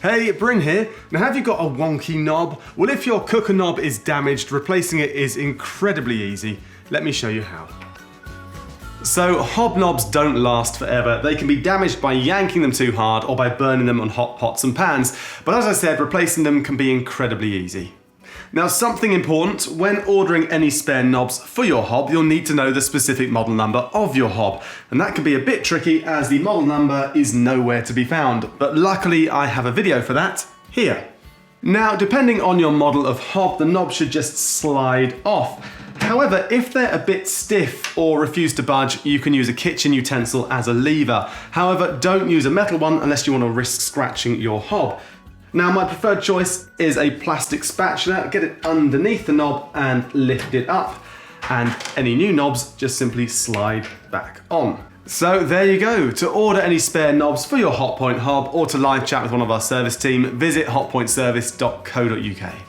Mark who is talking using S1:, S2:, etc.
S1: Hey, Bryn here. Now have you got a wonky knob? Well, if your cooker knob is damaged, replacing it is incredibly easy. Let me show you how. So hobnobs don't last forever. They can be damaged by yanking them too hard or by burning them on hot pots and pans. But as I said, replacing them can be incredibly easy. Now, something important, when ordering any spare knobs for your hob, you'll need to know the specific model number of your hob. And that can be a bit tricky as the model number is nowhere to be found. But luckily, I have a video for that here. Now, depending on your model of hob, the knob should just slide off. However, if they're a bit stiff or refuse to budge, you can use a kitchen utensil as a lever. However, don't use a metal one unless you want to risk scratching your hob. Now, my preferred choice is a plastic spatula. Get it underneath the knob and lift it up. And any new knobs just simply slide back on. So there you go. To order any spare knobs for your Hotpoint hob or to live chat with one of our service team, visit hotpointservice.co.uk.